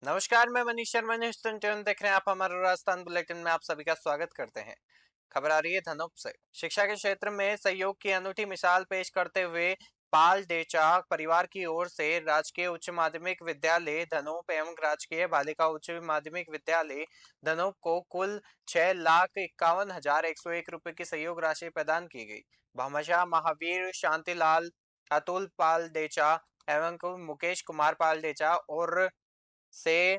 नमस्कार, मैं मनीष शर्मा न्यूज़ देख रहे हैं आप हमारा राजस्थान बुलेटिन में आप सभी का स्वागत करते हैं। खबर आ रही है धनोप से। शिक्षा के क्षेत्र में सहयोग की अनूठी मिसाल पेश करते हुए पाल डेचा परिवार की ओर से राजकीय उच्च माध्यमिक विद्यालय धनोप एवं राजकीय बालिका उच्च माध्यमिक विद्यालय धनोप को कुल 6,51,101 रुपए की सहयोग राशि प्रदान की गई। भामाशाह महावीर शांतिलाल, अतुल पाल डेचा एवं मुकेश कुमार पाल डेचा और से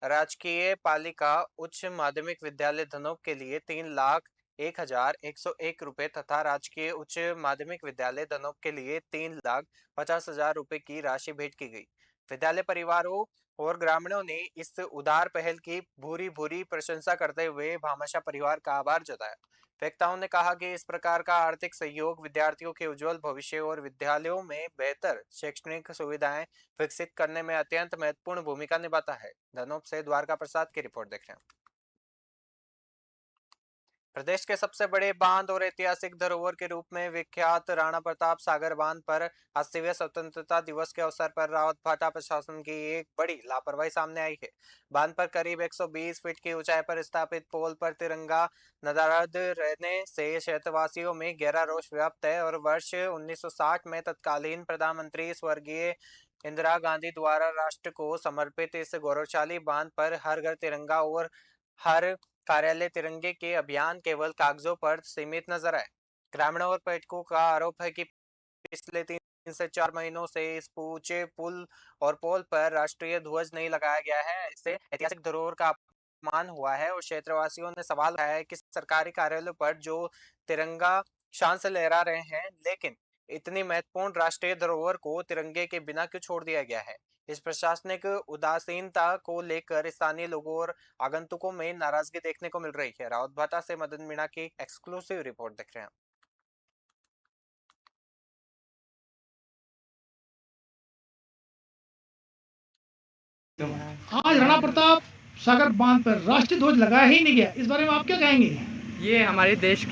राजकीय पालिका उच्च माध्यमिक विद्यालय धनोप के लिए 3,01,101 रुपए तथा राजकीय उच्च माध्यमिक विद्यालय धनोप के लिए 3,50,000 रुपए की राशि भेंट की गई। विद्यालय परिवारों और ग्रामीणों ने इस उदार पहल की भूरी भूरी प्रशंसा करते हुए भामाशाह परिवार का आभार जताया। वक्ताओं ने कहा कि इस प्रकार का आर्थिक सहयोग विद्यार्थियों के उज्जवल भविष्य और विद्यालयों में बेहतर शैक्षणिक सुविधाएं विकसित करने में अत्यंत महत्वपूर्ण भूमिका निभाता है। धनोप से द्वारका प्रसाद की रिपोर्ट देख रहे हैं। प्रदेश के सबसे बड़े बांध और ऐतिहासिक धरोहर के रूप में विख्यात राणा प्रताप सागर बांध पर 80वें स्वतंत्रता दिवस के अवसर पर रावतभाटा प्रशासन की एक बड़ी लापरवाही सामने आई है। बांध पर करीब 120 फीट की ऊंचाई पर स्थापित पोल पर तिरंगा नदारद रहने से क्षेत्रवासियों में गहरा रोष व्याप्त है और वर्ष 1960 में तत्कालीन प्रधानमंत्री स्वर्गीय इंदिरा गांधी द्वारा राष्ट्र को समर्पित इस गौरवशाली बांध पर हर घर तिरंगा और हर कार्यालय तिरंगे के अभियान केवल कागजों पर सीमित नजर आए। ग्रामीणों और पर्यटकों का आरोप है कि पिछले 3 से 4 महीनों से इस ऊंचे पुल और पोल पर राष्ट्रीय ध्वज नहीं लगाया गया है। इससे ऐतिहासिक धरोहर का अपमान हुआ है और क्षेत्रवासियों ने सवाल उठाया है कि सरकारी कार्यालयों पर जो तिरंगा शान से लहरा रहे हैं, लेकिन इतनी महत्वपूर्ण राष्ट्रीय धरोहर को तिरंगे के बिना क्यों छोड़ दिया गया है। इस प्रशासनिक उदासीनता को लेकर स्थानीय लोगों और आगंतुकों में नाराजगी देखने को मिल रही है। रावत भाटा से मदन मीणा की एक्सक्लूसिव रिपोर्ट देख रहे हैं। आज राणा प्रताप सागर बांध पर राष्ट्रीय ध्वज लगाया ही नहीं गया, इस बारे में आप क्या कहेंगे? ये हमारे देश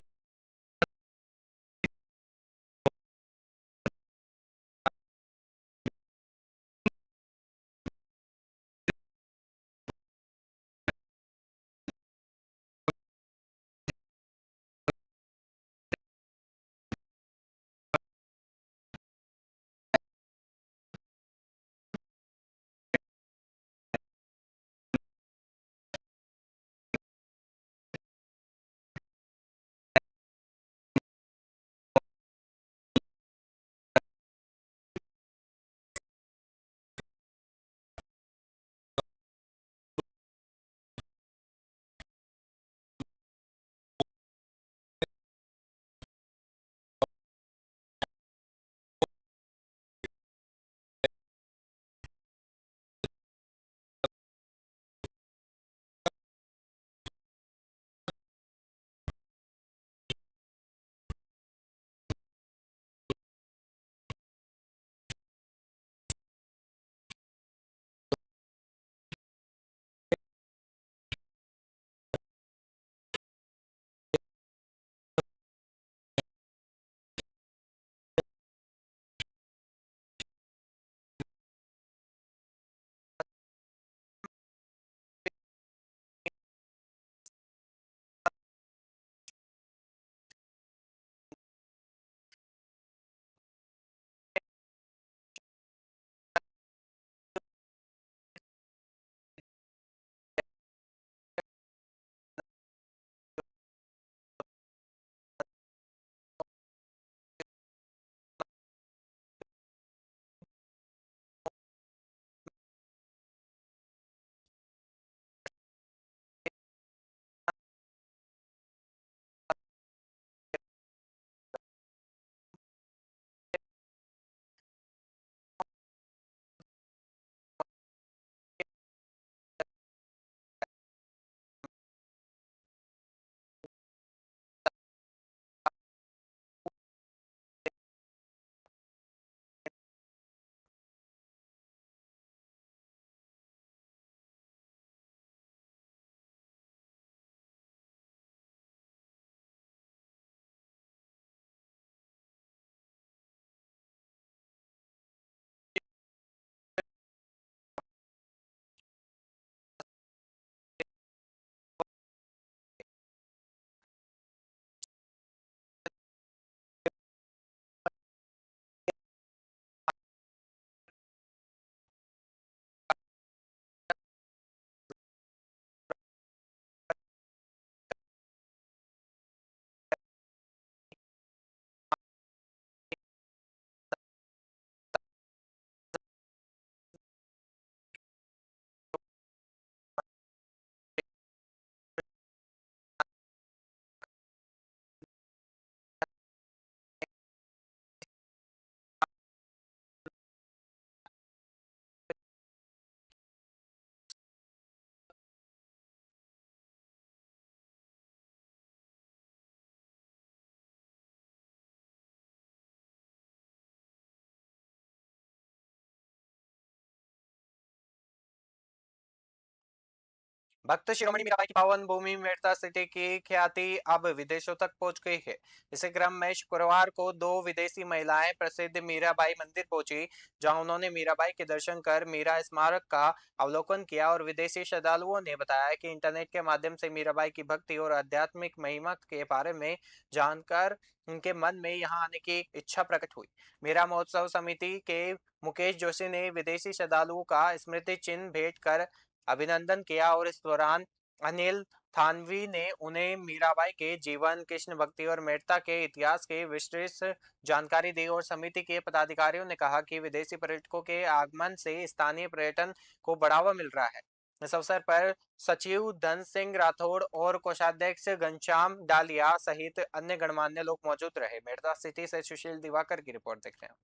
भक्त शिरोमणि मीराबाई की पावन भूमि मेड़ता सिटी की ख्याति अब विदेशों तक पहुंच गई है। इसी क्रम में शुक्रवार को दो विदेशी महिलाएं प्रसिद्ध मीराबाई मंदिर पहुंची, जहां उन्होंने मीराबाई के दर्शन कर मीरा स्मारक का अवलोकन किया। और विदेशी श्रद्धालुओं ने बताया कि इंटरनेट के माध्यम से मीराबाई की भक्ति और आध्यात्मिक महिमा के बारे में जानकर उनके मन में यहां आने की इच्छा प्रकट हुई। मीरा महोत्सव समिति के मुकेश जोशी ने विदेशी श्रद्धालुओं का स्मृति चिन्ह भेंट कर अभिनंदन किया। और इस दौरान अनिल थानवी ने उन्हें मीराबाई के जीवन, कृष्ण भक्ति और मेड़ता के इतिहास की विस्तृत जानकारी दी। और समिति के पदाधिकारियों ने कहा कि विदेशी पर्यटकों के आगमन से स्थानीय पर्यटन को बढ़ावा मिल रहा है। इस अवसर पर सचिव धन सिंह राठौड़ और कोषाध्यक्ष घनश्याम डालिया सहित अन्य गणमान्य लोग मौजूद रहे। मेड़ता सिटी से सुशील दिवाकर की रिपोर्ट देखते हैं।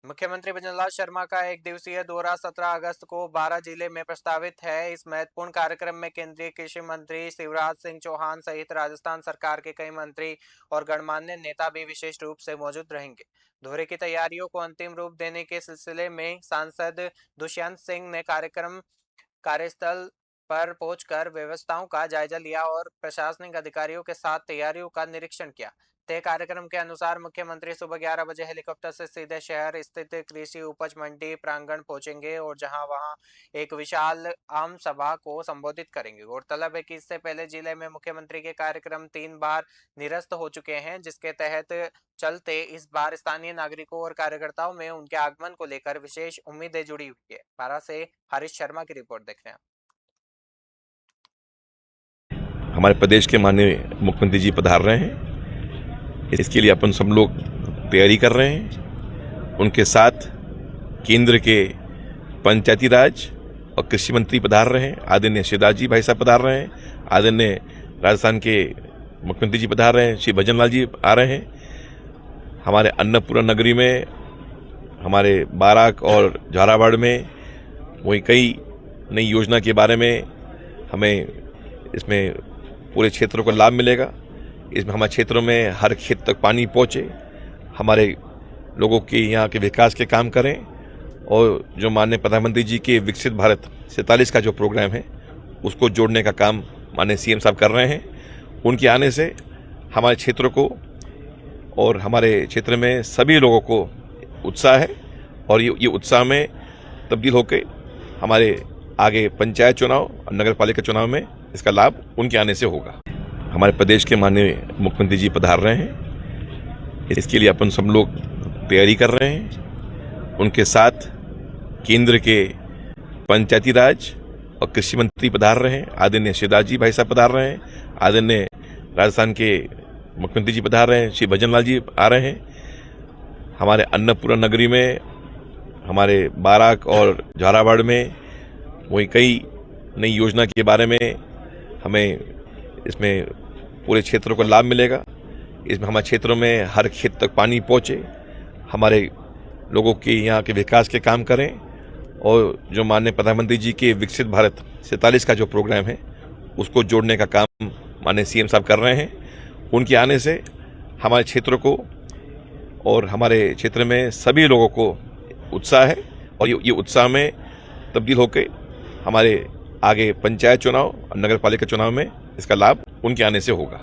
मुख्यमंत्री भजनलाल शर्मा का एक दिवसीय दौरा 17 अगस्त को 12 जिले में प्रस्तावित है। इस महत्वपूर्ण कार्यक्रम में केंद्रीय कृषि मंत्री शिवराज सिंह चौहान सहित राजस्थान सरकार के कई मंत्री और गणमान्य नेता भी विशेष रूप से मौजूद रहेंगे। दौरे की तैयारियों को अंतिम रूप देने के सिलसिले में सांसद दुष्यंत सिंह ने कार्यस्थल पर पहुंचकर व्यवस्थाओं का जायजा लिया और प्रशासनिक अधिकारियों के साथ तैयारियों का निरीक्षण किया। तय कार्यक्रम के अनुसार मुख्यमंत्री सुबह 11 बजे हेलीकॉप्टर से सीधे शहर स्थित कृषि उपज मंडी प्रांगण पहुंचेंगे और जहां वहां एक विशाल आम सभा को संबोधित करेंगे। गौरतलब है कि इससे पहले जिले में मुख्यमंत्री के कार्यक्रम 3 बार निरस्त हो चुके हैं, जिसके तहत चलते इस बार स्थानीय नागरिकों और कार्यकर्ताओं में उनके आगमन को लेकर विशेष उम्मीदें जुड़ी हुई है। पारा से हरीश शर्मा की रिपोर्ट देख रहे हैं। हमारे प्रदेश के माननीय मुख्यमंत्री जी पधार रहे हैं। इसके लिए अपन सब लोग तैयारी कर रहे हैं। उनके साथ केंद्र के पंचायती राज और कृषि मंत्री पधार रहे हैं। आदरणीय शिवराज जी भाई साहब पधार रहे हैं। आदरणीय राजस्थान के मुख्यमंत्री जी पधार रहे हैं। श्री भजनलाल जी आ रहे हैं। हमारे अन्नपूर्णा नगरी में, हमारे बाराक और झालावाड़ में वही कई नई योजना के बारे में हमें इसमें पूरे क्षेत्रों को लाभ मिलेगा। इसमें हमारे क्षेत्रों में हर खेत तक पानी पहुंचे, हमारे लोगों के यहाँ के विकास के काम करें। और जो माननीय प्रधानमंत्री जी के विकसित भारत 47 का जो प्रोग्राम है उसको जोड़ने का काम माननीय सीएम साहब कर रहे हैं। उनके आने से हमारे क्षेत्रों को और हमारे क्षेत्र में सभी लोगों को उत्साह है और ये उत्साह में तब्दील होकर हमारे आगे पंचायत चुनाव और नगर पालिका चुनाव में इसका लाभ उनके आने से होगा। हमारे प्रदेश के माननीय मुख्यमंत्री जी पधार रहे हैं। इसके लिए अपन सब लोग तैयारी कर रहे हैं। उनके साथ केंद्र के पंचायती राज और कृषि मंत्री पधार रहे हैं। आदरणीय शिवराज जी भाई साहब पधार रहे हैं। आदरणीय राजस्थान के मुख्यमंत्री जी पधार रहे हैं। श्री भजनलाल जी आ रहे हैं। हमारे अन्नपूर्णा नगरी में, हमारे बाराक और झालावाड़ में वही कई नई योजना के बारे में हमें इसमें पूरे क्षेत्रों को लाभ मिलेगा। इसमें हमारे क्षेत्रों में हर खेत तक पानी पहुंचे, हमारे लोगों के यहाँ के विकास के काम करें। और जो माननीय प्रधानमंत्री जी के विकसित भारत 47 का जो प्रोग्राम है उसको जोड़ने का काम माननीय सीएम साहब कर रहे हैं। उनके आने से हमारे क्षेत्रों को और हमारे क्षेत्र में सभी लोगों को उत्साह है और ये उत्साह में तब्दील होकर हमारे आगे पंचायत चुनाव और नगर पालिका चुनाव में इसका लाभ उनके आने से होगा।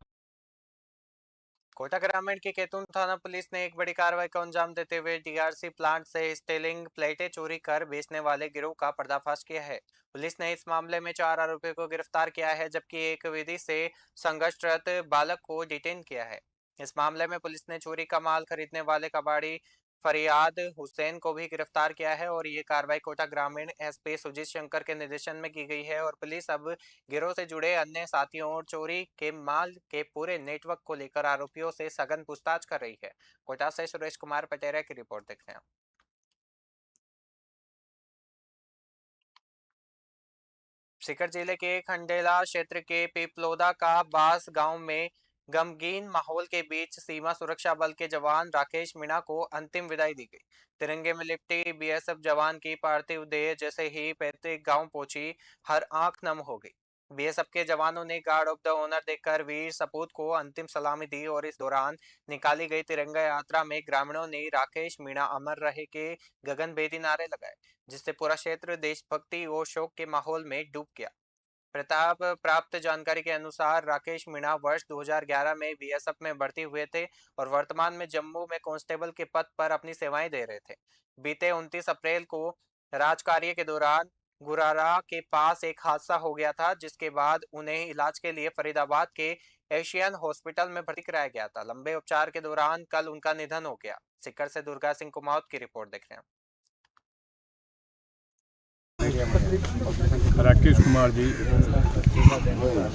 कोटा ग्रामीण की केतुन थाना पुलिस ने एक बड़ी कार्रवाई को अंजाम देते हुए डीआरसी प्लांट से स्टेलिंग प्लेटें चोरी कर बेचने वाले गिरोह का पर्दाफाश किया है। पुलिस ने इस मामले में 4 आरोपियों को गिरफ्तार किया है, जबकि एक विधि से संघर्षरत बालक को डिटेन किया है। इस मामले में पुलिस ने चोरी का माल खरीदने वाले कबाड़ी फरियाद हुसैन को भी गिरफ्तार किया है। और ये कार्रवाई कोटा ग्रामीण एसपी सुजीत शंकर के निर्देशन में की गई है। और पुलिस अब गिरोह से जुड़े अन्य साथियों और चोरी के माल के पूरे नेटवर्क को लेकर आरोपियों से सघन पूछताछ कर रही है। कोटा से सुरेश कुमार पटेरा की रिपोर्ट देखते हैं। सीकर जिले के खंडेला क्षेत्र के पिपलोदा का बास गांव में गमगीन माहौल के बीच सीमा सुरक्षा बल के जवान राकेश मीणा को अंतिम विदाई दी गई। तिरंगे में लिपटी बीएसएफ जवान की पार्थिव देह जैसे ही पैतृक गांव पहुंची, हर आंख नम हो गई। बीएसएफ के जवानों ने गार्ड ऑफ द ऑनर देकर वीर सपूत को अंतिम सलामी दी और इस दौरान निकाली गई तिरंगा यात्रा में ग्रामीणों ने राकेश मीणा अमर रहे के गगनभेदी नारे लगाए, जिससे पूरा क्षेत्र देशभक्ति और शोक के माहौल में डूब गया। प्रताप प्राप्त जानकारी के अनुसार राकेश मीणा वर्ष 2011 में बीएसएफ में भर्ती हुए थे और वर्तमान में जम्मू में कांस्टेबल के पद पर अपनी सेवाएं दे रहे थे। बीते 29 अप्रैल को राजकार्य के दौरान गुरारा के पास एक हादसा हो गया था, जिसके बाद उन्हें इलाज के लिए फरीदाबाद के एशियन हॉस्पिटल में भर्ती कराया गया था। लंबे उपचार के दौरान कल उनका निधन हो गया। सीकर से दुर्गा सिंह कुमावत की रिपोर्ट देख रहे हैं। राकेश कुमार जी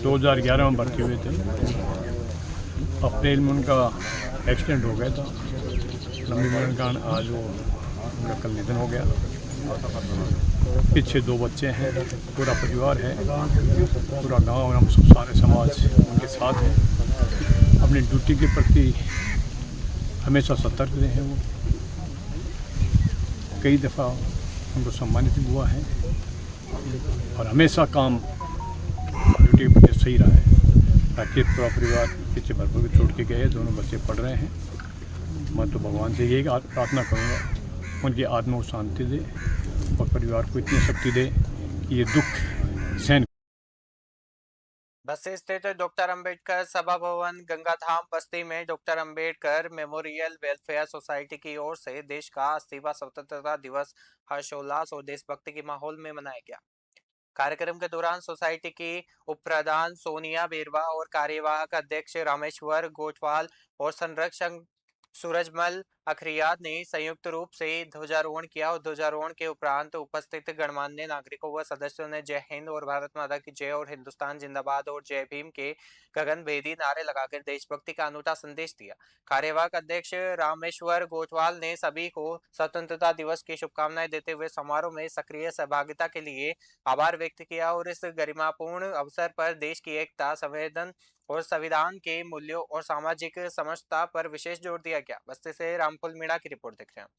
2011 में भर्ती हुए थे। अप्रैल में उनका एक्सीडेंट हो गया था। लंबी उम्र के कारण आज उनका कल निधन हो गया। पीछे 2 बच्चे हैं, पूरा परिवार है, पूरा गांव, हम सब सारे समाज उनके साथ है। अपनी ड्यूटी के प्रति हमेशा सतर्क रहे हैं। वो कई दफ़ा उनको सम्मानित भी हुआ है और हमेशा काम ड्यूटी पे सही रहा है। ताकि पूरा परिवार पीछे भरपूर छोड़ के गए, दोनों बच्चे पढ़ रहे हैं। मैं तो भगवान से यही प्रार्थना करूँगा, उनकी आत्मा को शांति दे और परिवार को इतनी शक्ति दे कि ये दुख सहन। बस्ती स्थित डॉक्टर अंबेडकर सभा भवन गंगाधाम बस्ती में doctor Ambedkar memorial welfare society की ओर से देश का 80वां स्वतंत्रता दिवस हर्षोल्लास और देशभक्ति के माहौल में मनाया गया। कार्यक्रम के दौरान सोसाइटी की उप प्रधान सोनिया बेरवा और कार्यवाहक अध्यक्ष रामेश्वर गोठवाल और संरक्षक सूरजमल अखरियात ने संयुक्त रूप से ध्वजारोहण किया और ध्वजारोहण के उपरांत उपस्थित गणमान्य नागरिकों व सदस्यों ने जय हिंद और भारत माता की जय और हिंदुस्तान जिंदाबाद और जय भीम के गगनभेदी नारे लगाकर देशभक्ति का अनूठा संदेश दिया। कार्यवाहक अध्यक्ष रामेश्वर गोठवाल ने सभी को स्वतंत्रता दिवस की शुभकामनाएं देते हुए समारोह में सक्रिय सहभागिता के लिए आभार व्यक्त किया और इस गरिमापूर्ण अवसर पर देश की एकता, संवेदन और संविधान के मूल्यों और सामाजिक समरसता पर विशेष जोर दिया गया। बस्ती से रामफुल मीणा की रिपोर्ट देख रहे हैं।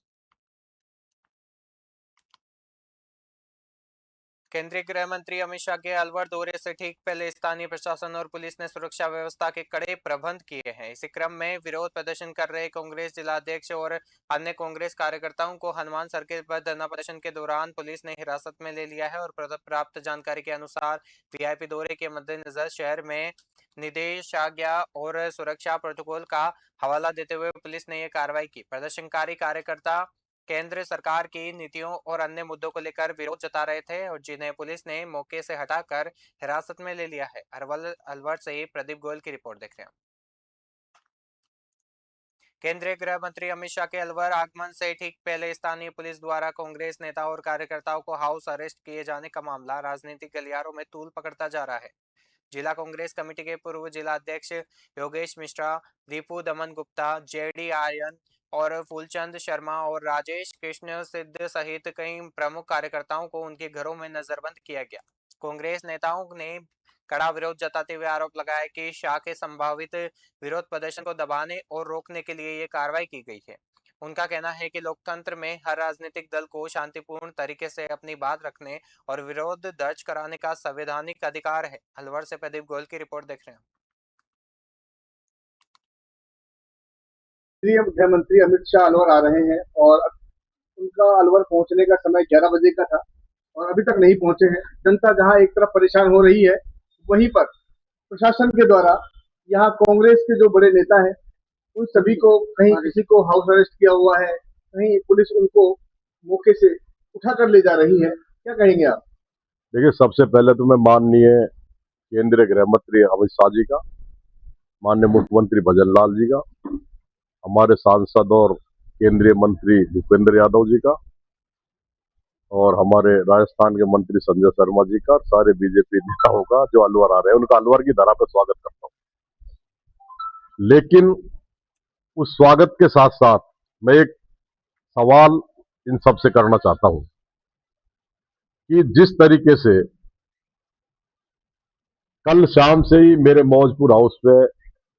केंद्रीय गृह मंत्री अमित शाह के अलवर दौरे से ठीक पहले स्थानीय प्रशासन और पुलिस ने सुरक्षा व्यवस्था के कड़े प्रबंध किए हैं। इसी क्रम में विरोध प्रदर्शन कर रहे कांग्रेस जिलाध्यक्ष और अन्य कांग्रेस कार्यकर्ताओं को हनुमान सर्किल पर धरना प्रदर्शन के दौरान पुलिस ने हिरासत में ले लिया है और प्राप्त जानकारी के अनुसार वीआईपी दौरे के मद्देनजर शहर में निषेधाज्ञा और सुरक्षा प्रोटोकॉल का हवाला देते हुए पुलिस ने यह कार्रवाई की। प्रदर्शनकारी कार्यकर्ता केंद्र सरकार की नीतियों और अन्य मुद्दों को लेकर विरोध जता रहे थे और जिन्हें पुलिस ने मौके से हटाकर हिरासत में ले लिया है। अलवर से प्रदीप गोयल की रिपोर्ट देख रहे हैं। केंद्रीय गृह मंत्री अमित शाह के अलवर आगमन से ठीक पहले स्थानीय पुलिस द्वारा कांग्रेस नेता और कार्यकर्ताओं को हाउस अरेस्ट किए जाने का मामला राजनीतिक गलियारों में तूल पकड़ता जा रहा है। जिला कांग्रेस कमेटी के पूर्व जिला अध्यक्ष योगेश मिश्रा, दीपू दमन गुप्ता, जेडी आर्यन और फूलचंद शर्मा और राजेश कृष्ण सिद्ध सहित कई प्रमुख कार्यकर्ताओं को उनके घरों में नजरबंद किया गया। कांग्रेस नेताओं ने कड़ा विरोध जताते हुए आरोप लगाया कि शाह के संभावित विरोध प्रदर्शन को दबाने और रोकने के लिए ये कार्रवाई की गई है। उनका कहना है कि लोकतंत्र में हर राजनीतिक दल को शांतिपूर्ण तरीके से अपनी बात रखने और विरोध दर्ज कराने का संवैधानिक अधिकार है। अलवर से प्रदीप गोयल की रिपोर्ट देख रहे हैं। केंद्रीय गृह मंत्री अमित शाह अलवर आ रहे हैं और उनका अलवर पहुंचने का समय 11 बजे का था और अभी तक नहीं पहुंचे हैं। जनता जहां एक तरफ परेशान हो रही है, वहीं पर प्रशासन के द्वारा यहाँ कांग्रेस के जो बड़े नेता हैं उन सभी को कहीं किसी को हाउस अरेस्ट किया हुआ है, कहीं पुलिस उनको मौके से उठा कर ले जा रही है। क्या कहेंगे आप? देखिए, सबसे पहले तो मैं माननीय केंद्रीय गृह मंत्री अमित शाह जी का, माननीय मुख्यमंत्री भजन लाल जी का, हमारे सांसद और केंद्रीय मंत्री भूपेंद्र यादव जी का और हमारे राजस्थान के मंत्री संजय शर्मा जी का, सारे बीजेपी नेताओं का जो अलवर आ रहे हैं उनका अलवर की धरा पर स्वागत करता हूं। लेकिन उस स्वागत के साथ साथ मैं एक सवाल इन सब से करना चाहता हूं कि जिस तरीके से कल शाम से ही मेरे मौजपुर हाउस पे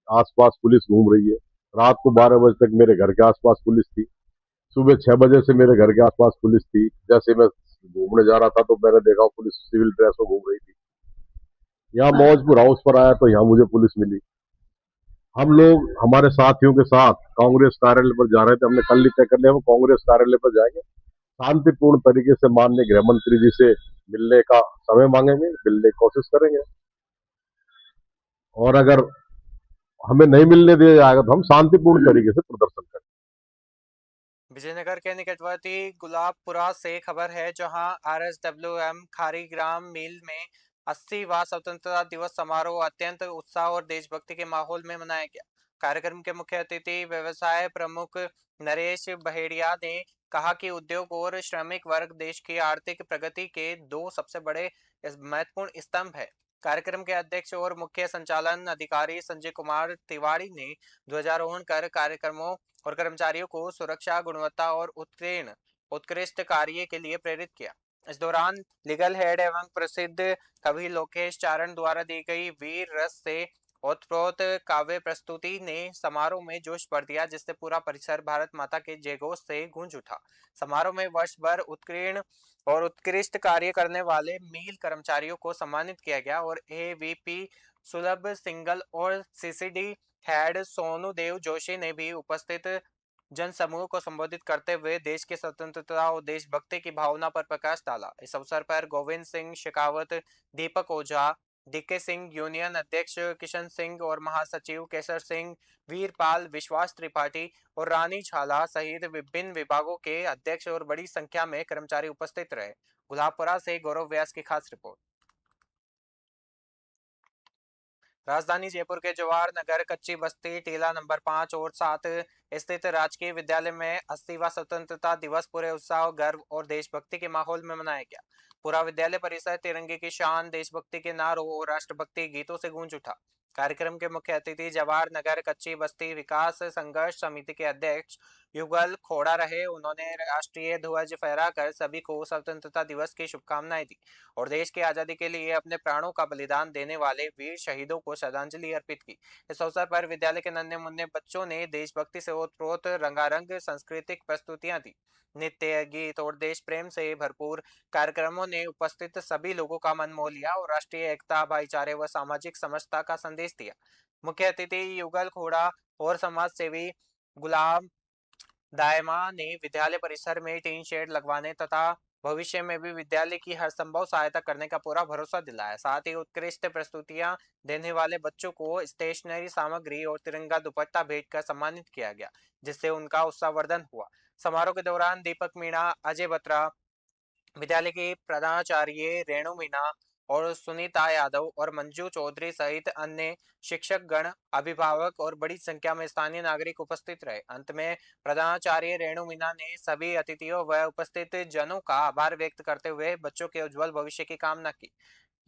आसपास पुलिस घूम रही है, रात को 12 बजे तक मेरे घर के आसपास पुलिस थी, सुबह 6 बजे से मेरे घर के आसपास पुलिस थी। जैसे मैं घूमने जा रहा था तो मैंने देखा पुलिस सिविल ड्रेस में घूम रही थी। यहाँ मौजपुर हाउस पर आया तो यहाँ मुझे पुलिस मिली। हम लोग हमारे साथियों के साथ कांग्रेस कार्यालय पर जा रहे थे। हमने कल ही तय कर लिया हम कांग्रेस कार्यालय पर जाएंगे, शांतिपूर्ण तरीके से माननीय गृह मंत्री जी से मिलने का समय मांगेंगे, मिलने की कोशिश करेंगे, और अगर हमें नहीं मिलने दिया जाएगा तो हम शांतिपूर्ण तरीके से प्रदर्शन करेंगे। विजयनगर के निकटवर्ती गुलाबपुरा से खबर है, जहां आरएसडब्ल्यूएम खारीग्राम मिल में 80वां स्वतंत्रता दिवस समारोह अत्यंत उत्साह और देशभक्ति के माहौल में मनाया गया। कार्यक्रम के मुख्य अतिथि व्यवसाय प्रमुख नरेश बहेड़िया ने कहा कि उद्योग और श्रमिक वर्ग देश की आर्थिक प्रगति के दो सबसे बड़े महत्वपूर्ण स्तंभ है। कार्यक्रम के अध्यक्ष और मुख्य संचालन अधिकारी संजय कुमार तिवारी ने ध्वजारोहण कर कार्यक्रमों और कर्मचारियों को सुरक्षा, गुणवत्ता और उत्कृष्ट कार्य के लिए प्रेरित किया। इस दौरान लीगल हेड एवं प्रसिद्ध कवि लोकेश चारण द्वारा दी गई वीर रस से ओतप्रोत काव्य प्रस्तुति ने समारोह में जोश भर दिया, जिससे पूरा परिसर भारत माता के जयघोष से गूंज उठा। समारोह में वर्ष भर उत्कीर्ण और उत्कृष्ट कार्य करने वाले मील कर्मचारियों को सम्मानित किया गया और एवीपी सुलभ सिंगल और सीसीडी हेड सोनू देव जोशी ने भी उपस्थित जनसमूह को संबोधित करते हुए देश की स्वतंत्रता और देशभक्ति की भावना पर प्रकाश डाला। इस अवसर पर गोविंद सिंह शेखावत, दीपक ओझा, डीके सिंह, यूनियन अध्यक्ष किशन सिंह और महासचिव केसर सिंह, वीरपाल, विश्वास त्रिपाठी और रानी झाला सहित विभिन्न विभागों के अध्यक्ष और बड़ी संख्या में कर्मचारी उपस्थित रहे। गुलाबपुरा से गौरव व्यास की खास रिपोर्ट। राजधानी जयपुर के जवाहर नगर कच्ची बस्ती टीला नंबर 5 और 7 स्थित राजकीय विद्यालय में 80वां स्वतंत्रता दिवस पूरे उत्साह, गर्व और देशभक्ति के माहौल में मनाया गया। पूरा विद्यालय परिसर तिरंगे की शान, देशभक्ति के नारों और राष्ट्रभक्ति गीतों से गूंज उठा। कार्यक्रम के मुख्य अतिथि जवाहर नगर कच्ची बस्ती विकास संघर्ष समिति के अध्यक्ष युगल खोड़ा रहे। उन्होंने राष्ट्रीय ध्वज फहराकर सभी को स्वतंत्रता दिवस की शुभकामनाएं दी और देश की आजादी के लिए अपने प्राणों का बलिदान देने वाले वीर शहीदों को श्रद्धांजलि अर्पित की। इस अवसर पर विद्यालय के नन्हे मुन्ने बच्चों ने देशभक्ति से ओतप्रोत रंगारंग सांस्कृतिक प्रस्तुतियां दी। नृत्य, गीत और देश प्रेम से भरपूर कार्यक्रमों ने उपस्थित सभी लोगों का मन मोह लिया और राष्ट्रीय एकता, भाईचारे व सामाजिक समरसता का संदेश दिया। मुख्य अतिथि युगल खोड़ा और समाज सेवी गुलाम दायमा ने विद्यालय परिसर में टीन शेड लगवाने तथा भविष्य में भी विद्यालय की हर संभव सहायता करने का पूरा भरोसा दिलाया। साथ ही उत्कृष्ट प्रस्तुतियां देने वाले बच्चों को स्टेशनरी सामग्री और तिरंगा दुपट्टा भेंट कर सम्मानित किया गया, जिससे उनका उत्साहवर्धन हुआ। समारोह के दौरान दीपक मीणा, अजय बत्रा, विद्यालय की प्रधानाचार्य रेणु मीना और सुनीता यादव और मंजू चौधरी सहित अन्य शिक्षक गण, अभिभावक और बड़ी संख्या में स्थानीय नागरिक उपस्थित रहे। अंत में प्रधानाचार्य रेणु मीना ने सभी अतिथियों व उपस्थित जनों का आभार व्यक्त करते हुए बच्चों के उज्जवल भविष्य की कामना की।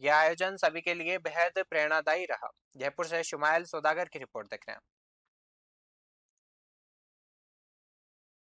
यह आयोजन सभी के लिए बेहद प्रेरणादायी रहा। जयपुर से शुमाइल सौदागर की रिपोर्ट देख रहे हैं।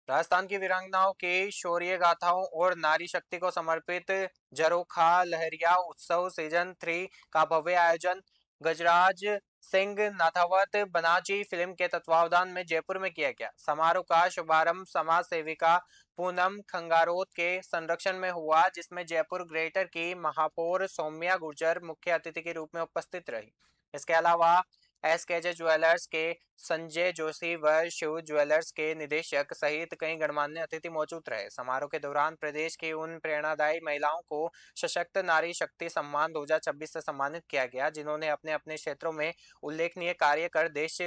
राजस्थान की वीरांगनाओं की शौर्य गाथाओं और नारी शक्ति को समर्पित झरोखा लहरिया उत्सव सीजन 3 का भव्य आयोजन गजराज सिंह नाथावत बनाजी फिल्म के तत्वावधान में जयपुर में किया गया। समारोह का शुभारंभ समाज सेविका पूनम खंगारोत के संरक्षण में हुआ, जिसमें जयपुर ग्रेटर की महापौर सौम्या गुर्जर मुख्य अतिथि के रूप में उपस्थित रही। इसके अलावा एसकेजे ज्वेलर्स के संजय जोशी व शिव ज्वेलर्स के निदेशक सहित कई गणमान्य अतिथि मौजूद रहे। समारोह के दौरान प्रदेश की उन प्रेरणादायी महिलाओं को सशक्त नारी शक्ति सम्मान 2026 से सम्मानित किया गया, जिन्होंने अपने अपने क्षेत्रों में उल्लेखनीय कार्य कर देश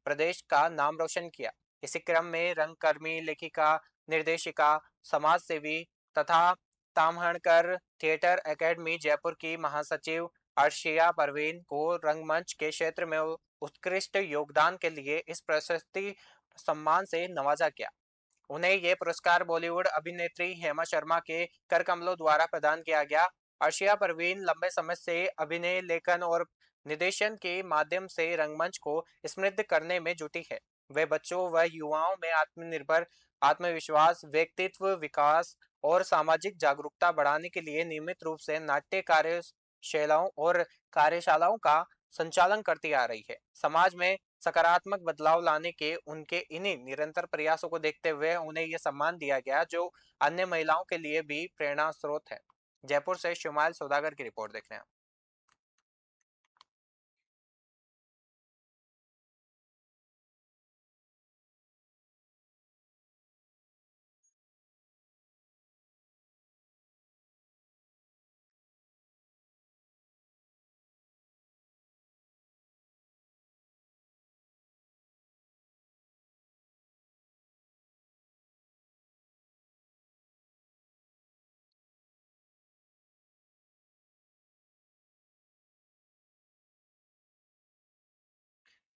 प्रदेश का नाम रोशन किया। इसी क्रम में रंगकर्मी, लेखिका, निर्देशिका, समाज सेवी तथा ताम्हणकर थिएटर एकेडमी जयपुर की महासचिव अर्शिया परवीन को रंगमंच के क्षेत्र में उत्कृष्ट योगदान के लिए इस प्रशस्ति सम्मान से नवाजा गया। उन्हें ये पुरस्कार बॉलीवुड अभिनेत्री हेमा शर्मा के कर कमलों द्वारा प्रदान किया गया। अर्शिया परवीन लंबे समय से अभिनय, लेखन और निर्देशन के माध्यम से रंगमंच को समृद्ध करने में जुटी है। वे बच्चों व युवाओं में आत्मनिर्भर, आत्मविश्वास, व्यक्तित्व विकास और सामाजिक जागरूकता बढ़ाने के लिए नियमित रूप से नाट्य कार्यशालाओं और कार्यशालाओं का संचालन करती आ रही है। समाज में सकारात्मक बदलाव लाने के उनके इन्हीं निरंतर प्रयासों को देखते हुए उन्हें यह सम्मान दिया गया, जो अन्य महिलाओं के लिए भी प्रेरणा स्रोत है। जयपुर से शुमाइल सौदागर की रिपोर्ट देख रहे हैं।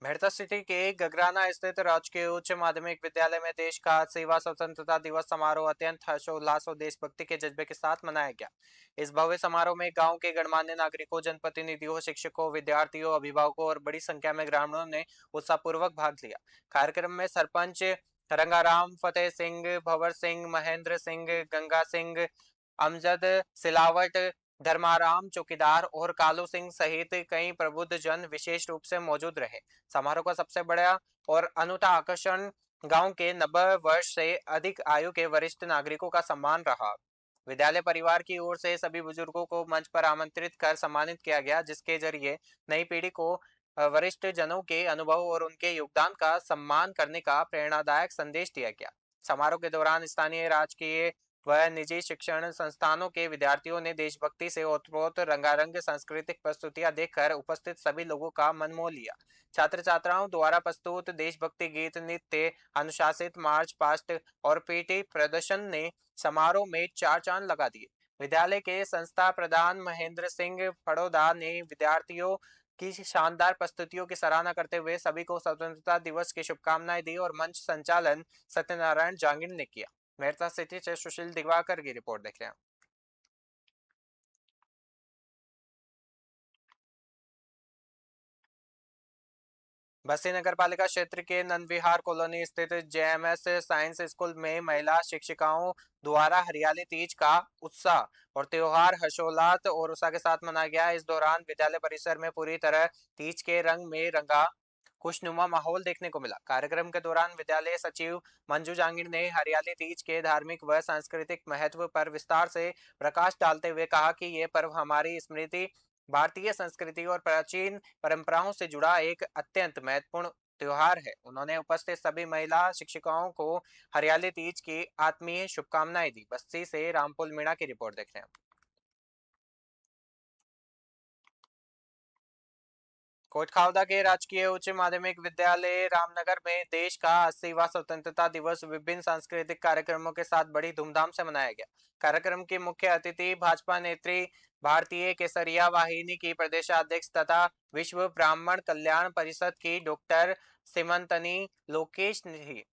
मेड़ता सिटी के गगराना स्थित राजकीय उच्च माध्यमिक विद्यालय में देश का 80वां स्वतंत्रता दिवस समारोह अत्यंत हर्षोल्लास और देशभक्ति के जज्बे के साथ मनाया गया। इस भव्य समारोह में गांव के गणमान्य नागरिकों, जनप्रतिनिधियों, शिक्षकों, विद्यार्थियों, अभिभावकों और बड़ी संख्या में ग्रामीणों ने उत्साहपूर्वक भाग लिया। कार्यक्रम में सरपंच रंगाराम फतेह सिंह, भंवर सिंह, महेंद्र सिंह, गंगा सिंह, अमजद सिलावट, धर्माराम चौकीदार और कालू सिंह सहित कई प्रबुद्ध जन विशेष रूप से मौजूद रहे। समारोह का सबसे बड़ा और अनूठा आकर्षण गांव के 90 वर्ष से अधिक आयु के वरिष्ठ नागरिकों का सम्मान रहा। विद्यालय परिवार की ओर से सभी बुजुर्गों को मंच पर आमंत्रित कर सम्मानित किया गया, जिसके जरिए नई पीढ़ी को वरिष्ठ जनों के अनुभव और उनके योगदान का सम्मान करने का प्रेरणादायक संदेश दिया गया। समारोह के दौरान स्थानीय, राजकीय व निजी शिक्षण संस्थानों के विद्यार्थियों ने देशभक्ति से ओतप्रोत रंगारंग सांस्कृतिक प्रस्तुतियां देखकर उपस्थित सभी लोगों का मन मोह लिया। छात्र छात्राओं द्वारा प्रस्तुत देशभक्ति गीत, नृत्य, अनुशासित मार्च पास्ट और पीटी प्रदर्शन ने समारोह में चार चांद लगा दिए। विद्यालय के संस्था प्रधान महेंद्र सिंह फड़ौदा ने विद्यार्थियों की शानदार प्रस्तुतियों की सराहना करते हुए सभी को स्वतंत्रता दिवस की शुभकामनाएं दी और मंच संचालन सत्यनारायण जांगिड़ ने किया। मेड़ता सिटी से सुशील दिवाकर की रिपोर्ट देख रहे हैं। बस्ती नगर पालिका क्षेत्र के नंदविहार कॉलोनी स्थित जेएमएस साइंस स्कूल में महिला शिक्षिकाओं द्वारा हरियाली तीज का उत्साह और त्योहार हर्षोल्लास और उत्साह के साथ मनाया गया। इस दौरान विद्यालय परिसर में पूरी तरह तीज के रंग में रंगा खुशनुमा माहौल देखने को मिला। कार्यक्रम के दौरान विद्यालय सचिव मंजू जांगिड़ ने हरियाली तीज के धार्मिक व सांस्कृतिक महत्व पर विस्तार से प्रकाश डालते हुए कहा कि ये पर्व हमारी स्मृति, भारतीय संस्कृति और प्राचीन परंपराओं से जुड़ा एक अत्यंत महत्वपूर्ण त्योहार है। उन्होंने उपस्थित सभी महिला शिक्षिकाओं को हरियाली तीज की आत्मीय शुभकामनाएं दी। बस्ती से रामपुल मीणा की रिपोर्ट देख रहे हैं। कोटखावदा के राजकीय उच्च माध्यमिक विद्यालय रामनगर में देश का 80वां स्वतंत्रता दिवस विभिन्न सांस्कृतिक कार्यक्रमों के साथ बड़ी धूमधाम से मनाया गया। कार्यक्रम की मुख्य अतिथि भाजपा नेत्री, भारतीय केसरिया वाहिनी की प्रदेशाध्यक्ष तथा विश्व ब्राह्मण कल्याण परिषद की डॉक्टर सीमंतनी लोकेश थी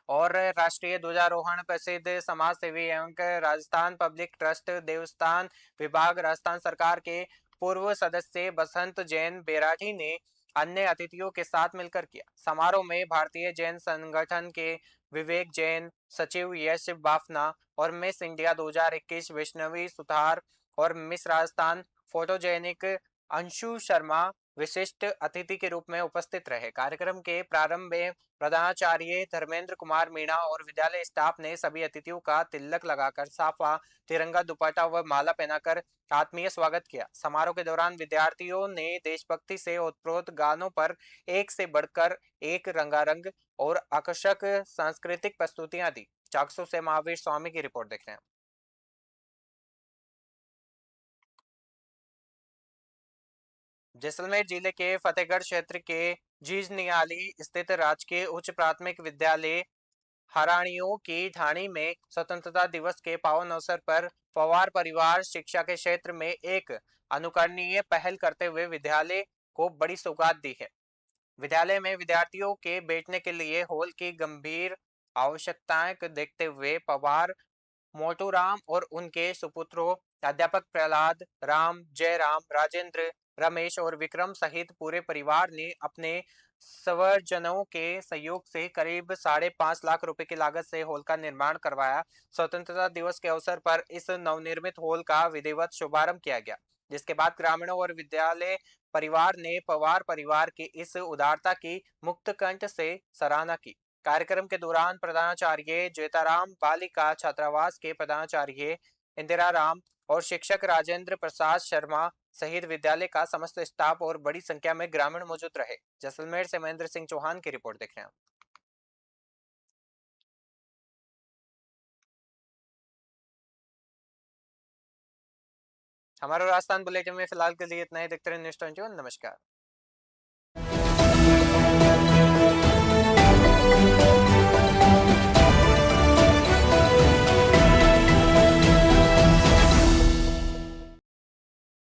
और राष्ट्रीय ध्वजारोहण प्रसिद्ध समाज सेवी एवं राजस्थान पब्लिक ट्रस्ट देवस्थान विभाग राजस्थान सरकार के पूर्व सदस्य बसंत जैन बेराठी ने अन्य अतिथियों के साथ मिलकर किया। समारोह में भारतीय जैन संगठन के विवेक जैन, सचिव यश बाफना और मिस इंडिया 2021 वैष्णवी सुतार और मिस राजस्थान फोटोजेनिक अंशु शर्मा विशिष्ट अतिथि के रूप में उपस्थित रहे। कार्यक्रम के प्रारंभ में प्रधानाचार्य धर्मेंद्र कुमार मीणा और विद्यालय स्टाफ ने सभी अतिथियों का तिलक लगाकर साफा, तिरंगा दुपट्टा व माला पहनाकर आत्मीय स्वागत किया। समारोह के दौरान विद्यार्थियों ने देशभक्ति से ओतप्रोत गानों पर एक से बढ़कर एक रंगारंग और आकर्षक सांस्कृतिक प्रस्तुतियां दी। चाकसू से महावीर स्वामी की रिपोर्ट देख रहे हैं। जैसलमेर जिले के फतेहगढ़ क्षेत्र के जीजनियाली स्थित राजकीय उच्च प्राथमिक विद्यालय हराणियों की ढाणी में स्वतंत्रता दिवस के पावन अवसर पर पवार परिवार शिक्षा के क्षेत्र में एक अनुकरणीय पहल करते हुए विद्यालय को बड़ी सौगात दी है। विद्यालय में विद्यार्थियों के बैठने के लिए हॉल की गंभीर आवश्यकताएं को देखते हुए पवार मोटूराम और उनके सुपुत्रों अध्यापक प्रहलाद, राम, जयराम, राजेंद्र, रमेश और विक्रम सहित पूरे परिवार ने अपने स्वजनों के सहयोग से करीब 5.5 लाख रुपए की लागत से हॉल का निर्माण करवाया। स्वतंत्रता दिवस के अवसर पर इस नवनिर्मित हॉल का विधिवत शुभारंभ किया गया, जिसके बाद ग्रामीणों और विद्यालय परिवार ने पवार परिवार की इस उदारता की मुक्त कंठ से सराहना की। कार्यक्रम के दौरान प्रधानाचार्य ज्योताराम बालिका छात्रावास के प्रधानाचार्य इंदिरा राम और शिक्षक राजेंद्र प्रसाद शर्मा सहित विद्यालय का समस्त स्टाफ और बड़ी संख्या में ग्रामीण मौजूद रहे। जैसलमेर से महेंद्र सिंह चौहान की रिपोर्ट देख रहे हैं। हमारा राजस्थान बुलेटिन में फिलहाल के लिए इतना ही। देखते रहिए न्यूज़ 21। नमस्कार।